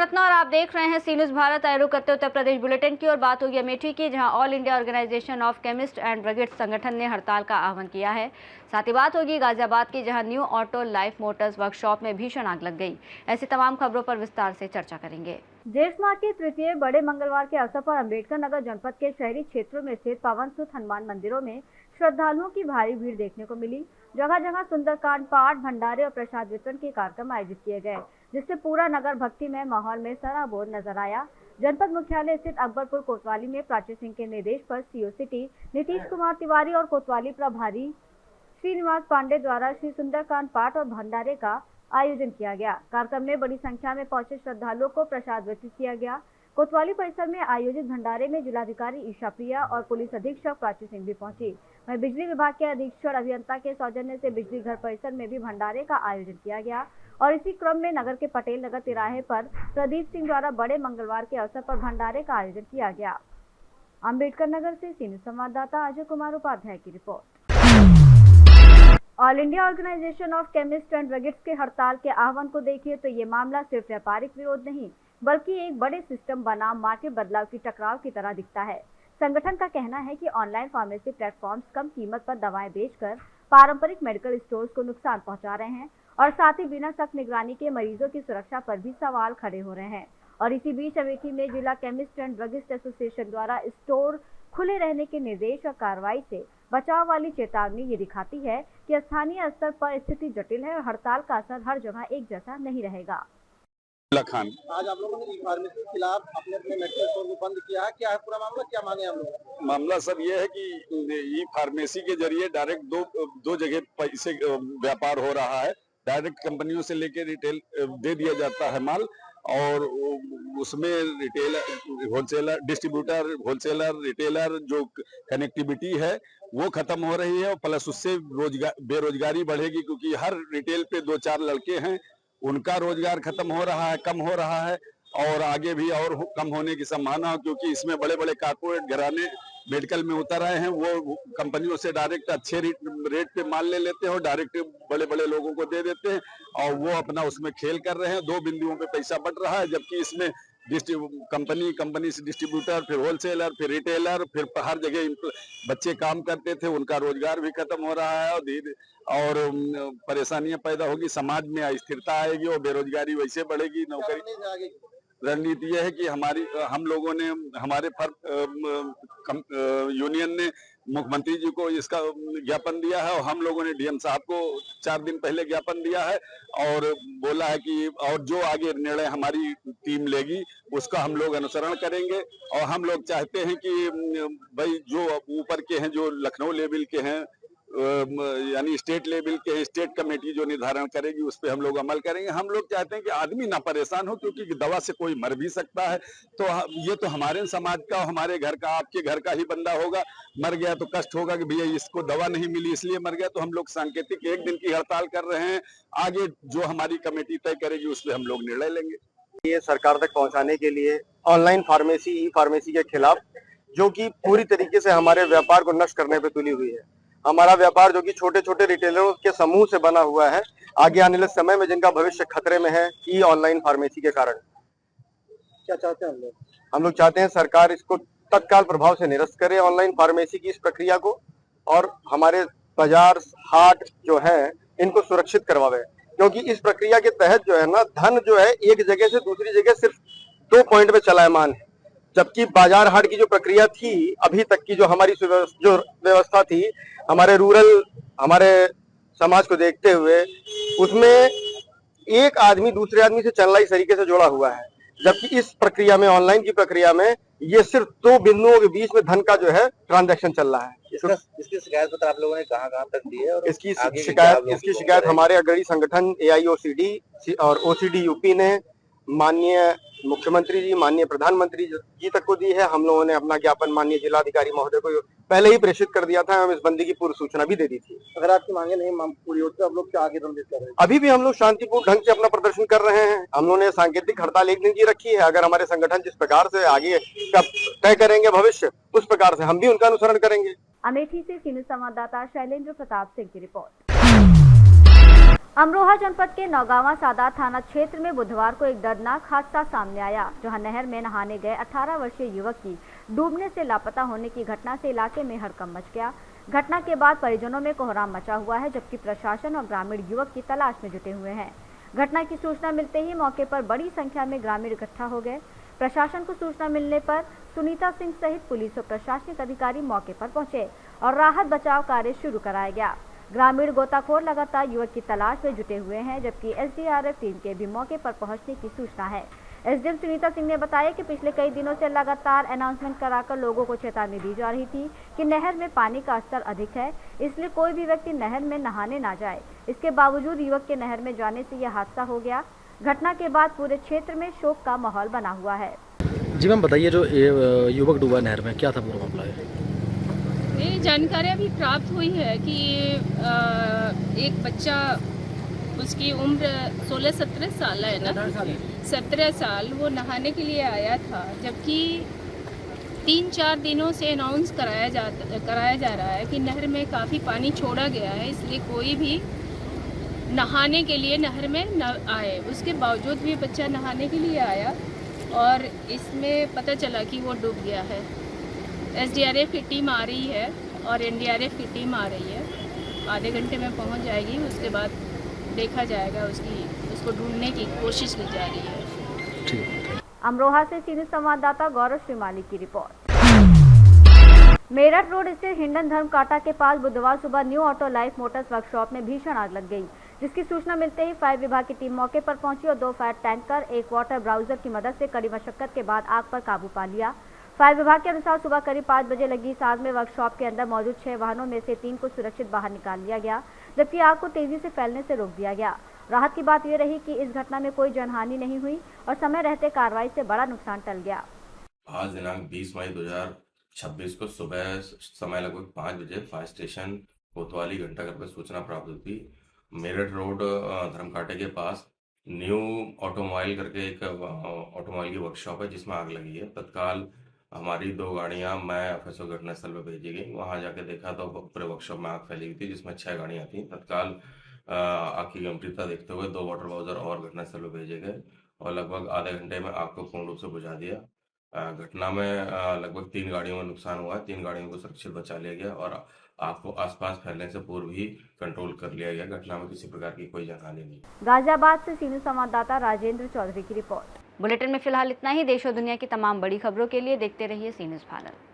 सपना और आप देख रहे हैं सी न्यूज़ भारत। आए रुख करते उत्तर प्रदेश बुलेटिन की और बात होगी अमेठी की, जहां all India organisation of chemist and druggist संगठन ने हड़ताल का आह्वान किया है। साथ ही बात होगी गाजियाबाद की, जहां new auto life Motors workshop में भीषण आग लग गई। ऐसी तमाम खबरों पर विस्तार से चर्चा करेंगे। ज्येष्ठ माह के तृतीय बड़े मंगलवार के अवसर पर अम्बेडकर नगर जनपद के शहरी क्षेत्रों में स्थित पावन सुत हनुमान मंदिरों में श्रद्धालुओं की भारी भीड़ देखने को मिली। जगह जगह सुंदरकांड पाठ, भंडारे और प्रसाद वितरण के कार्यक्रम आयोजित किए गए, जिससे पूरा नगर भक्तिमय माहौल में सराबोर नजर आया। जनपद मुख्यालय स्थित अकबरपुर कोतवाली में प्राची सिंह के निर्देश पर सीओ सिटी नीतीश कुमार तिवारी और कोतवाली प्रभारी श्रीनिवास पांडे द्वारा श्री सुंदरकांड पाठ और भंडारे का आयोजन किया गया। कार्यक्रम में बड़ी संख्या में पहुंचे श्रद्धालुओं को प्रसाद वितरित किया गया। कोतवाली परिसर में आयोजित भंडारे में जिलाधिकारी ईशा प्रिया और पुलिस अधीक्षक प्राची सिंह भी पहुंची। वहीं बिजली विभाग के अधीक्षक अभियंता के सौजन्य से बिजली घर परिसर में भी भंडारे का आयोजन किया गया और इसी क्रम में नगर के पटेल नगर तिराहे पर प्रदीप सिंह द्वारा बड़े मंगलवार के अवसर पर भंडारे का आयोजन किया गया। अम्बेडकर नगर से सी न्यूज़ संवाददाता अजय कुमार उपाध्याय की report. All India organisation of chemist and druggist के हड़ताल के आह्वान को देखिए तो ये मामला सिर्फ व्यापारिक विरोध नहीं, बल्कि एक बड़े सिस्टम बनाम मार्केट बदलाव की टकराव की तरह दिखता है। संगठन का कहना है कि ऑनलाइन फार्मेसी प्लेटफॉर्म्स कम कीमत पर दवाएं बेचकर पारंपरिक मेडिकल स्टोर्स को नुकसान पहुंचा रहे हैं और साथ ही बिना सख्त निगरानी के मरीजों की सुरक्षा पर भी सवाल खड़े हो रहे हैं। और इसी बीच अमेठी में जिला केमिस्ट एंड ड्रगिस्ट एसोसिएशन द्वारा स्टोर खुले रहने के निर्देश और कार्रवाई से बचाव वाली चेतावनी ये दिखाती है कि स्थानीय स्तर पर स्थिति जटिल है और हड़ताल का असर हर जगह एक जैसा नहीं रहेगा। खान, आज आप लोगों ने ई फार्मेसी के खिलाफ अपने मेडिकल स्टोर को बंद किया है, क्या है पूरा मामला, क्या माने हम लोग? मामला सर ये है कि ई फार्मेसी के जरिए डायरेक्ट दो जगह पैसे व्यापार हो रहा है। डायरेक्ट कंपनियों से लेके रिटेल दे दिया जाता है माल और उसमें retailer, wholesaler, distributor, wholesaler, retailer जो कनेक्टिविटी है वो खत्म हो रही है और प्लस उससे बेरोजगारी बढ़ेगी, क्योंकि हर रिटेल पे 2-4 लड़के हैं, उनका रोजगार खत्म हो रहा है, कम हो रहा है और आगे भी और कम होने की संभावना, क्योंकि इसमें बड़े बड़े कारपोरेट घराने मेडिकल में उतर आए हैं। वो कंपनियों से डायरेक्ट अच्छे रेट पे माल ले लेते हैं और डायरेक्ट बड़े बड़े लोगों को दे देते हैं और वो अपना उसमें खेल कर रहे हैं। 2 बिंदुओं पे पैसा बढ़ रहा है, जबकि इसमें कंपनी से डिस्ट्रीब्यूटर, फिर होलसेलर, फिर रिटेलर, फिर हर जगह बच्चे काम करते थे, उनका रोजगार भी खत्म हो रहा है और परेशानियां पैदा होगी, समाज में अस्थिरता आएगी और बेरोजगारी वैसे बढ़ेगी। नौकरी रणनीति यह है कि हम लोगों ने, हमारे यूनियन ने मुख्यमंत्री जी को इसका ज्ञापन दिया है और हम लोगों ने डीएम साहब को 4 दिन पहले ज्ञापन दिया है और बोला है कि और जो आगे निर्णय हमारी टीम लेगी उसका हम लोग अनुसरण करेंगे। और हम लोग चाहते हैं कि भाई जो ऊपर के हैं, जो लखनऊ लेवल के हैं, यानी स्टेट लेवल के स्टेट कमेटी जो निर्धारण करेगी उस पर हम लोग अमल करेंगे। हम लोग चाहते हैं कि आदमी ना परेशान हो, क्योंकि दवा से कोई मर भी सकता है। तो ये तो हमारे समाज का, हमारे घर का, आपके घर का ही बंदा होगा, मर गया तो कष्ट होगा कि भैया इसको दवा नहीं मिली इसलिए मर गया। तो हम लोग सांकेतिक 1 दिन की हड़ताल कर रहे हैं, आगे जो हमारी कमेटी तय करेगी उस पर हम लोग निर्णय लेंगे। ये सरकार तक पहुंचाने के लिए ऑनलाइन फार्मेसी, ई फार्मेसी के खिलाफ, जो कि पूरी तरीके से हमारे व्यापार को नष्ट करने पे तुली हुई है। हमारा व्यापार जो कि छोटे छोटे रिटेलरों के समूह से बना हुआ है, आगे आने वाले समय में जिनका भविष्य खतरे में है ई ऑनलाइन फार्मेसी के कारण। क्या चाहते हैं हम लोग? हम लोग चाहते हैं सरकार इसको तत्काल प्रभाव से निरस्त करे, ऑनलाइन फार्मेसी की इस प्रक्रिया को, और हमारे बाजार हाट जो है इनको सुरक्षित करवावे, क्योंकि इस प्रक्रिया के तहत जो है ना, धन जो है एक जगह से दूसरी जगह सिर्फ 2 पॉइंट पे चलायमान है, जबकि बाजार हाट की जो प्रक्रिया थी अभी तक की, जो हमारी जो व्यवस्था थी हमारे हमारे समाज को देखते हुए, उसमें एक आदमी दूसरे आदमी से चलना इस तरीके से जुड़ा हुआ है, जबकि इस प्रक्रिया में, ऑनलाइन की प्रक्रिया में, ये सिर्फ 2 बिंदुओं के बीच में धन का जो है ट्रांजैक्शन चल रहा है। इसकी शिकायत पत्र आप लोगों ने कहाँ तक दी है? और इसकी शिकायत हमारे अग्रणी संगठन AIOCD और OCD यूपी ने माननीय मुख्यमंत्री जी, माननीय प्रधानमंत्री जी तक को दी है। हम लोगों ने अपना ज्ञापन माननीय जिलाधिकारी महोदय को पहले ही प्रेषित कर दिया था, हम इस बंदी की पूर्व सूचना भी दे दी थी। अगर आपकी मांगे नहीं पूरी होती तो आप लोग क्या आगे रणनीति कर रहे हैं? अभी भी हम लोग शांतिपूर्ण ढंग से अपना प्रदर्शन कर रहे हैं। हम लोगों ने सांकेतिक हड़ताल 1 दिन की रखी है। अगर हमारे संगठन जिस प्रकार से आगे का तय करेंगे भविष्य, उस प्रकार से हम भी उनका अनुसरण करेंगे। अमेठी से सी न्यूज़ संवाददाता शैलेंद्र प्रताप सिंह की रिपोर्ट। अमरोहा जनपद के नौगावा सादात थाना क्षेत्र में बुधवार को एक दर्दनाक हादसा सामने आया, जहां नहर में नहाने गए 18 वर्षीय युवक की डूबने से लापता होने की घटना से इलाके में हड़कंप मच गया। घटना के बाद परिजनों में कोहराम मचा हुआ है, जबकि प्रशासन और ग्रामीण युवक की तलाश में जुटे हुए हैं। घटना की सूचना मिलते ही मौके पर बड़ी संख्या में ग्रामीण इकट्ठा हो गए। प्रशासन को सूचना मिलने पर सुनीता सिंह सहित पुलिस और प्रशासनिक अधिकारी मौके पर पहुंचे और राहत बचाव कार्य शुरू कराया गया। ग्रामीण गोताखोर लगातार युवक की तलाश में जुटे हुए हैं, जबकि एसडीआरएफ टीम के भी मौके पर पहुंचने की सूचना है। एसडीएम सुनीता सिंह ने बताया कि पिछले कई दिनों से लगातार अनाउंसमेंट कराकर लोगों को चेतावनी दी जा रही थी कि नहर में पानी का स्तर अधिक है, इसलिए कोई भी व्यक्ति नहर में नहाने ना जाए। इसके बावजूद युवक के नहर में जाने से यह हादसा हो गया। घटना के बाद पूरे क्षेत्र में शोक का माहौल बना हुआ है। जी मैम बताइए, जो युवक डूबा नहर में, क्या था पूरा मामला है? ये जानकारी अभी प्राप्त हुई है कि एक बच्चा, उसकी उम्र 16-17 साल है ना, 17 साल, वो नहाने के लिए आया था, जबकि 3-4 दिनों से अनाउंस कराया जा रहा है कि नहर में काफ़ी पानी छोड़ा गया है, इसलिए कोई भी नहाने के लिए नहर में न आए। उसके बावजूद भी बच्चा नहाने के लिए आया और इसमें पता चला कि वो डूब गया है। एसडीआरएफ की टीम आ रही है और एनडीआरएफ की टीम आ रही है, आधे घंटे में पहुंच जाएगी। उसके बाद देखा जाएगा, उसको ढूंढने की कोशिश की जा रही है। ठीक। अमरोहा से सीनियर संवाददाता गौरव श्रीमाली की रिपोर्ट। मेरठ रोड स्थित हिंडन धर्म कांटा के पास बुधवार सुबह new auto life Motors workshop में भीषण आग लग गई, जिसकी सूचना मिलते ही फायर विभाग की टीम मौके पर पहुंची और 2 फायर टैंकर, एक वाटर ब्राउजर की मदद से कड़ी मशक्कत के बाद आग पर काबू पा लिया। फायर विभाग के अनुसार सुबह करीब 5 बजे लगी इस आग में वर्कशॉप के अंदर मौजूद 6 वाहनों में से 3 को सुरक्षित बाहर निकाल लिया गया, जबकि आग को तेजी से फैलने से रोक दिया गया। राहत की बात यह रही कि इस घटना में कोई जनहानि नहीं हुई और समय रहते कार्रवाई से बड़ा नुकसान टल गया। आज दिनांक 20 मई 2026 को सुबह समय लगभग 5 बजे फायर स्टेशन कोतवाली घंटाघर पर सूचना प्राप्त हुई थी। मेरठ रोड धर्मकांटे के पास न्यू ऑटोमोबाइल करके एक ऑटोमोबाइल की वर्कशॉप है जिसमें आग लगी है। तत्काल हमारी 2 गाड़ियां मैं एफएसओ घटनास्थल पर भेजी गई। वहां जाके देखा तो पूरे वर्कशॉप में आग फैली हुई थी, जिसमें 6 गाड़ियां थी। तत्काल आग की गंभीरता देखते हुए 2 वाटर बाउजर और घटनास्थल पर भेजे गए और लगभग आधे घंटे में आग को पूर्ण रूप से बुझा दिया। घटना में लगभग 3 गाड़ियों में नुकसान हुआ है। 3 गाड़ियों को सुरक्षित बचा लिया गया और आग को आसपास फैलने से पूर्व ही कंट्रोल कर लिया गया। घटना में किसी प्रकार की कोई जानहानि नहीं। गाजियाबाद से सीनियर संवाददाता राजेंद्र चौधरी की रिपोर्ट। बुलेटिन में फिलहाल इतना ही। देश और दुनिया की तमाम बड़ी खबरों के लिए देखते रहिए सी न्यूज़ भारत।